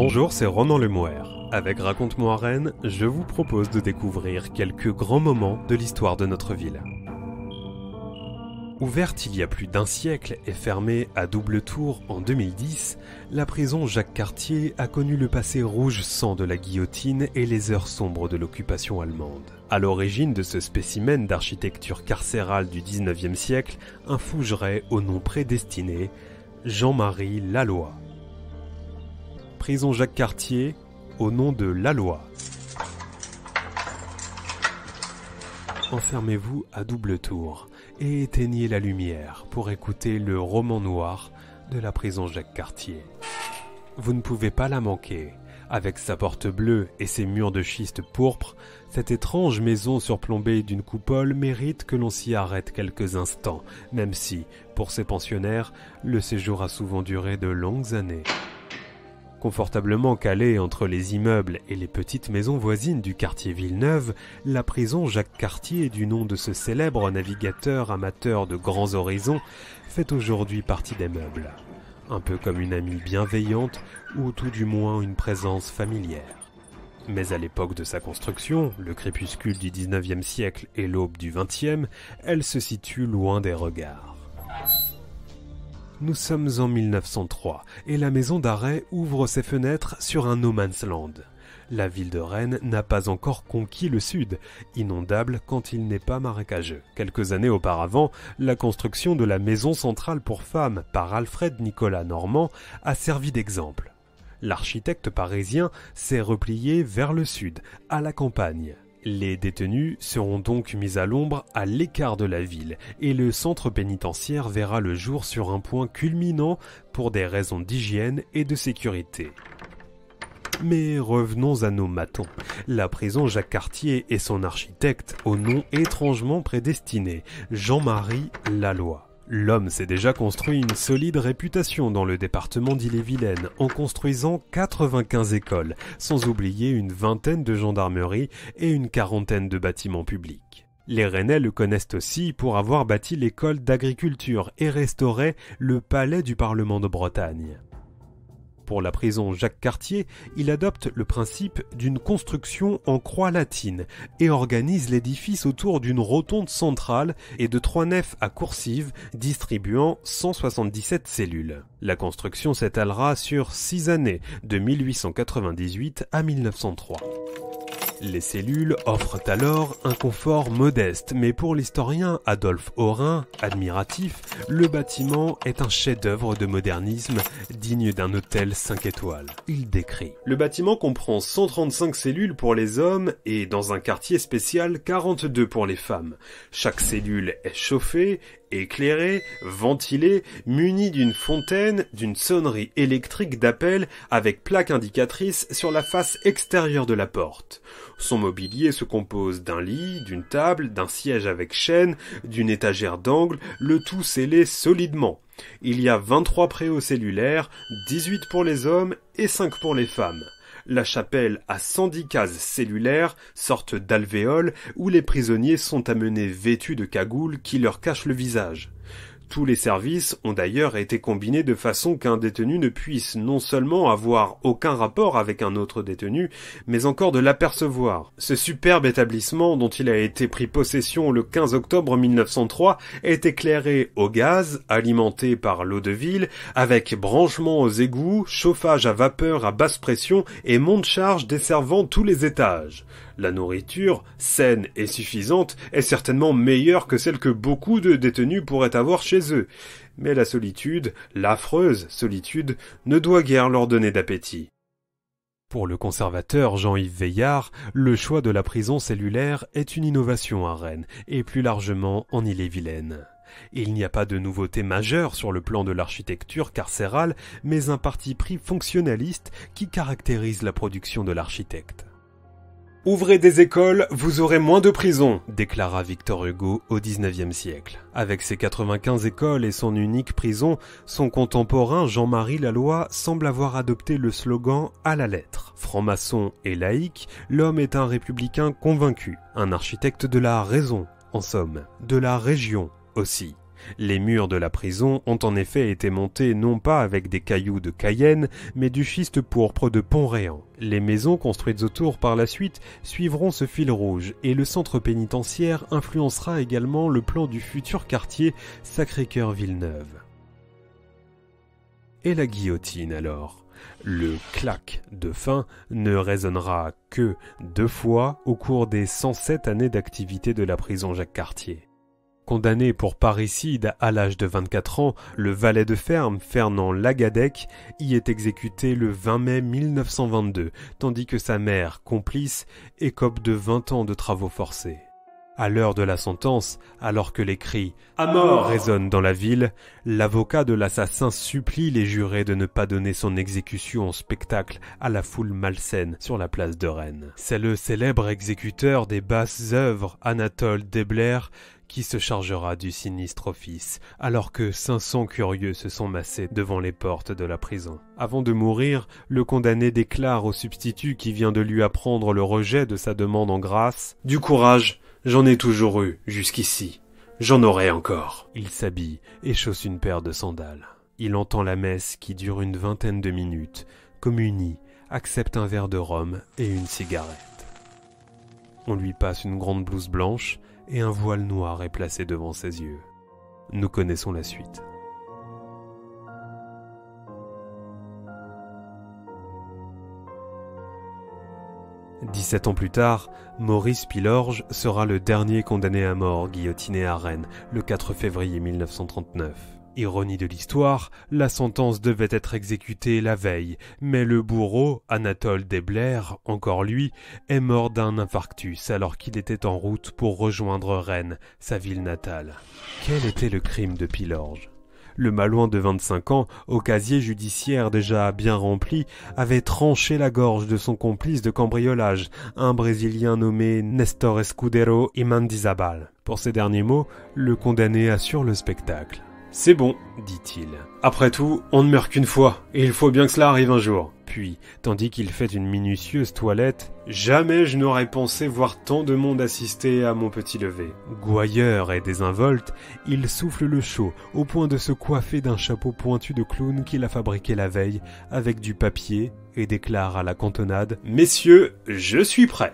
Bonjour, c'est Ronan Lemouer. Avec Raconte-moi Rennes, je vous propose de découvrir quelques grands moments de l'histoire de notre ville. Ouverte il y a plus d'un siècle et fermée à double tour en 2010, la prison Jacques-Cartier a connu le passé rouge sang de la guillotine et les heures sombres de l'occupation allemande. À l'origine de ce spécimen d'architecture carcérale du 19e siècle, un fougerait au nom prédestiné, Jean-Marie Laloy. Prison Jacques-Cartier, au nom de Laloy. Enfermez-vous à double tour et éteignez la lumière pour écouter le roman noir de la prison Jacques-Cartier. Vous ne pouvez pas la manquer. Avec sa porte bleue et ses murs de schiste pourpre, cette étrange maison surplombée d'une coupole mérite que l'on s'y arrête quelques instants, même si, pour ses pensionnaires, le séjour a souvent duré de longues années. Confortablement calée entre les immeubles et les petites maisons voisines du quartier Villeneuve, la prison Jacques-Cartier, du nom de ce célèbre navigateur amateur de grands horizons, fait aujourd'hui partie des meubles. Un peu comme une amie bienveillante ou tout du moins une présence familière. Mais à l'époque de sa construction, le crépuscule du 19e siècle et l'aube du 20e, elle se situe loin des regards. Nous sommes en 1903 et la maison d'arrêt ouvre ses fenêtres sur un no man's land. La ville de Rennes n'a pas encore conquis le sud, inondable quand il n'est pas marécageux. Quelques années auparavant, la construction de la maison centrale pour femmes par Alfred Nicolas Normand a servi d'exemple. L'architecte parisien s'est replié vers le sud, à la campagne. Les détenus seront donc mis à l'ombre à l'écart de la ville et le centre pénitentiaire verra le jour sur un point culminant pour des raisons d'hygiène et de sécurité. Mais revenons à nos matons. La prison Jacques-Cartier et son architecte au nom étrangement prédestiné, Jean-Marie Laloy. L'homme s'est déjà construit une solide réputation dans le département d'Ille-et-Vilaine en construisant 95 écoles, sans oublier une vingtaine de gendarmeries et une quarantaine de bâtiments publics. Les Rennais le connaissent aussi pour avoir bâti l'école d'agriculture et restauré le palais du Parlement de Bretagne. Pour la prison Jacques-Cartier, il adopte le principe d'une construction en croix latine et organise l'édifice autour d'une rotonde centrale et de 3 nefs à coursives distribuant 177 cellules. La construction s'étalera sur 6 années, de 1898 à 1903. Les cellules offrent alors un confort modeste, mais pour l'historien Adolphe Aurin, admiratif, le bâtiment est un chef-d'œuvre de modernisme digne d'un hôtel 5 étoiles. Il décrit: le bâtiment comprend 135 cellules pour les hommes et, dans un quartier spécial, 42 pour les femmes. Chaque cellule est chauffée, éclairée, ventilée, munie d'une fontaine, d'une sonnerie électrique d'appel avec plaque indicatrice sur la face extérieure de la porte. Son mobilier se compose d'un lit, d'une table, d'un siège avec chaîne, d'une étagère d'angle, le tout scellé solidement. Il y a 23 préaux cellulaires, 18 pour les hommes et 5 pour les femmes. La chapelle a 110 cases cellulaires, sorte d'alvéoles, où les prisonniers sont amenés vêtus de cagoules qui leur cachent le visage. Tous les services ont d'ailleurs été combinés de façon qu'un détenu ne puisse non seulement avoir aucun rapport avec un autre détenu, mais encore de l'apercevoir. Ce superbe établissement, dont il a été pris possession le 15 octobre 1903, est éclairé au gaz, alimenté par l'eau de ville, avec branchement aux égouts, chauffage à vapeur à basse pression et monte-charge desservant tous les étages. La nourriture, saine et suffisante, est certainement meilleure que celle que beaucoup de détenus pourraient avoir chez eux. Mais la solitude, l'affreuse solitude, ne doit guère leur donner d'appétit. Pour le conservateur Jean-Yves Veillard, le choix de la prison cellulaire est une innovation à Rennes, et plus largement en Ille-et-Vilaine. Il n'y a pas de nouveauté majeure sur le plan de l'architecture carcérale, mais un parti pris fonctionnaliste qui caractérise la production de l'architecte. « Ouvrez des écoles, vous aurez moins de prisons », déclara Victor Hugo au XIXe siècle. Avec ses 95 écoles et son unique prison, son contemporain Jean-Marie Laloy semble avoir adopté le slogan à la lettre. Franc-maçon et laïque, l'homme est un républicain convaincu, un architecte de la raison, en somme, de la région aussi. Les murs de la prison ont en effet été montés non pas avec des cailloux de Cayenne, mais du schiste pourpre de Pont-Réan. Les maisons construites autour par la suite suivront ce fil rouge, et le centre pénitentiaire influencera également le plan du futur quartier Sacré-Cœur-Villeneuve. Et la guillotine alors ? Le clac de fin ne résonnera que 2 fois au cours des 107 années d'activité de la prison Jacques-Cartier. Condamné pour parricide à l'âge de 24 ans, le valet de ferme Fernand Lagadec y est exécuté le 20 mai 1922, tandis que sa mère, complice, écope de 20 ans de travaux forcés. À l'heure de la sentence, alors que les cris « À mort » résonnent dans la ville, l'avocat de l'assassin supplie les jurés de ne pas donner son exécution en spectacle à la foule malsaine sur la place de Rennes. C'est le célèbre exécuteur des basses œuvres, Anatole Debler, qui se chargera du sinistre office, alors que 500 curieux se sont massés devant les portes de la prison. Avant de mourir, le condamné déclare au substitut qui vient de lui apprendre le rejet de sa demande en grâce « Du courage ! J'en ai toujours eu, jusqu'ici. J'en aurai encore. » Il s'habille et chausse une paire de sandales. Il entend la messe qui dure une 20aine de minutes, communie, accepte un verre de rhum et une cigarette. On lui passe une grande blouse blanche et un voile noir est placé devant ses yeux. Nous connaissons la suite. « 17 ans plus tard, Maurice Pilorge sera le dernier condamné à mort guillotiné à Rennes le 4 février 1939. Ironie de l'histoire, la sentence devait être exécutée la veille, mais le bourreau, Anatole Debler, encore lui, est mort d'un infarctus alors qu'il était en route pour rejoindre Rennes, sa ville natale. Quel était le crime de Pilorge ? Le malouin de 25 ans, au casier judiciaire déjà bien rempli, avait tranché la gorge de son complice de cambriolage, un Brésilien nommé Nestor Escudero Imandizabal. Pour ces derniers mots, le condamné assure le spectacle. « C'est bon, dit-il. Après tout, on ne meurt qu'une fois, et il faut bien que cela arrive un jour. » Puis, tandis qu'il fait une minutieuse toilette, « Jamais je n'aurais pensé voir tant de monde assister à mon petit lever. » Gouailleur et désinvolte, il souffle le chaud au point de se coiffer d'un chapeau pointu de clown qu'il a fabriqué la veille avec du papier et déclare à la cantonade « Messieurs, je suis prêt !»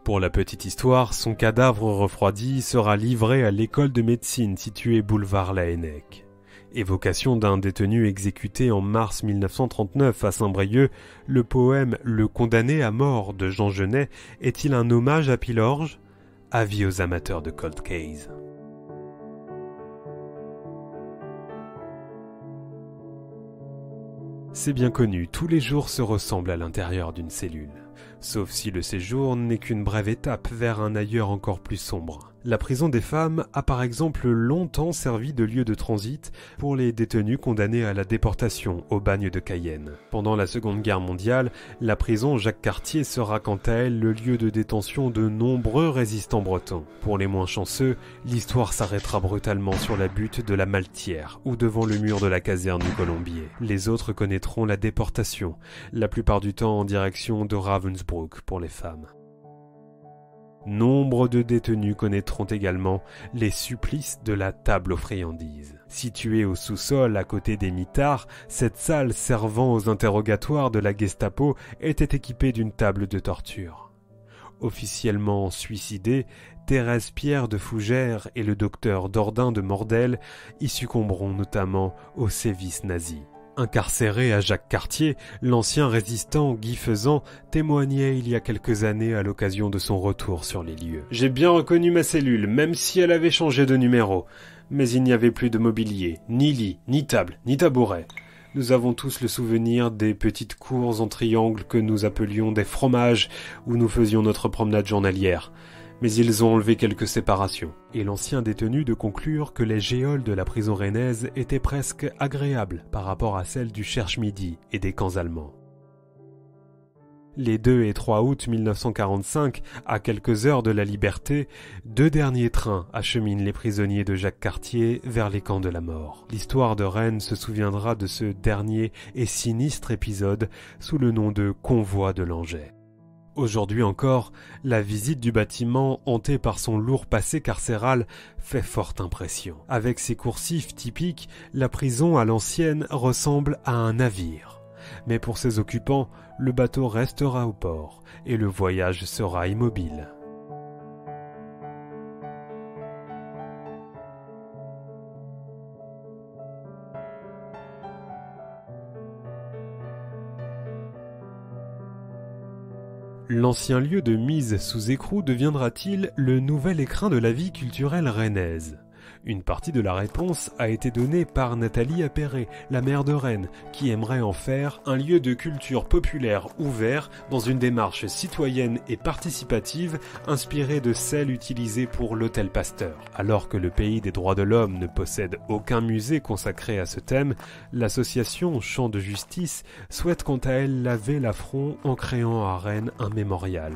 Pour la petite histoire, son cadavre refroidi sera livré à l'école de médecine située boulevard Laennec. Évocation d'un détenu exécuté en mars 1939 à Saint-Brieuc, le poème « Le condamné à mort » de Jean Genet est-il un hommage à Pilorge ? Avis aux amateurs de cold case. C'est bien connu, tous les jours se ressemblent à l'intérieur d'une cellule. Sauf si le séjour n'est qu'une brève étape vers un ailleurs encore plus sombre. La prison des femmes a par exemple longtemps servi de lieu de transit pour les détenus condamnés à la déportation au bagne de Cayenne. Pendant la Seconde Guerre mondiale, la prison Jacques-Cartier sera quant à elle le lieu de détention de nombreux résistants bretons. Pour les moins chanceux, l'histoire s'arrêtera brutalement sur la butte de la Maletière ou devant le mur de la caserne du Colombier. Les autres connaîtront la déportation, la plupart du temps en direction de Ravensbrück pour les femmes. Nombre de détenus connaîtront également les supplices de la table aux friandises. Située au sous-sol à côté des mitards, cette salle servant aux interrogatoires de la Gestapo était équipée d'une table de torture. Officiellement suicidés, Thérèse Pierre de Fougères et le docteur Dordain de Mordel y succomberont notamment aux sévices nazis. Incarcéré à Jacques-Cartier, l'ancien résistant Guy Faisan témoignait il y a quelques années à l'occasion de son retour sur les lieux. « J'ai bien reconnu ma cellule, même si elle avait changé de numéro. Mais il n'y avait plus de mobilier, ni lit, ni table, ni tabouret. Nous avons tous le souvenir des petites cours en triangle que nous appelions des fromages où nous faisions notre promenade journalière. Mais ils ont enlevé quelques séparations. » Et l'ancien détenu de conclure que les géoles de la prison rennaise étaient presque agréables par rapport à celles du Cherche-Midi et des camps allemands. Les 2 et 3 août 1945, à quelques heures de la liberté, 2 derniers trains acheminent les prisonniers de Jacques-Cartier vers les camps de la mort. L'histoire de Rennes se souviendra de ce dernier et sinistre épisode sous le nom de Convoi de Langeais. Aujourd'hui encore, la visite du bâtiment, hanté par son lourd passé carcéral, fait forte impression. Avec ses coursifs typiques, la prison à l'ancienne ressemble à un navire. Mais pour ses occupants, le bateau restera au port et le voyage sera immobile. L'ancien lieu de mise sous écrou deviendra-t-il le nouvel écrin de la vie culturelle rennaise ? Une partie de la réponse a été donnée par Nathalie Appéré, la maire de Rennes, qui aimerait en faire un lieu de culture populaire ouvert dans une démarche citoyenne et participative inspirée de celle utilisée pour l'Hôtel Pasteur. Alors que le pays des droits de l'homme ne possède aucun musée consacré à ce thème, l'association Champ de Justice souhaite quant à elle laver l'affront en créant à Rennes un mémorial.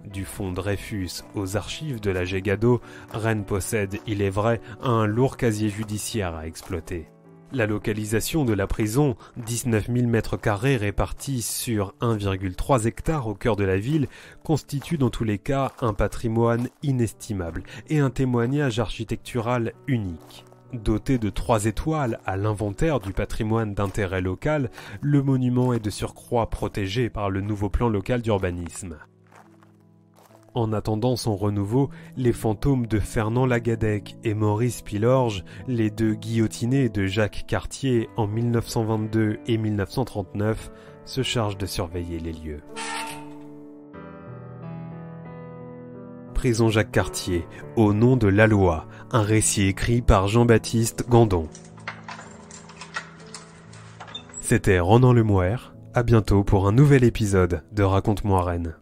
Du fonds Dreyfus aux archives de la Gégado, Rennes possède, il est vrai, un lourd casier judiciaire à exploiter. La localisation de la prison, 19 000 m² répartis sur 1,3 hectares au cœur de la ville, constitue dans tous les cas un patrimoine inestimable et un témoignage architectural unique. Doté de 3 étoiles à l'inventaire du patrimoine d'intérêt local, le monument est de surcroît protégé par le nouveau plan local d'urbanisme. En attendant son renouveau, les fantômes de Fernand Lagadec et Maurice Pilorge, les deux guillotinés de Jacques Cartier en 1922 et 1939, se chargent de surveiller les lieux. Prison Jacques Cartier, au nom de la loi, un récit écrit par Jean-Baptiste Gandon. C'était Ronan Lemouer, à bientôt pour un nouvel épisode de Raconte-moi Rennes.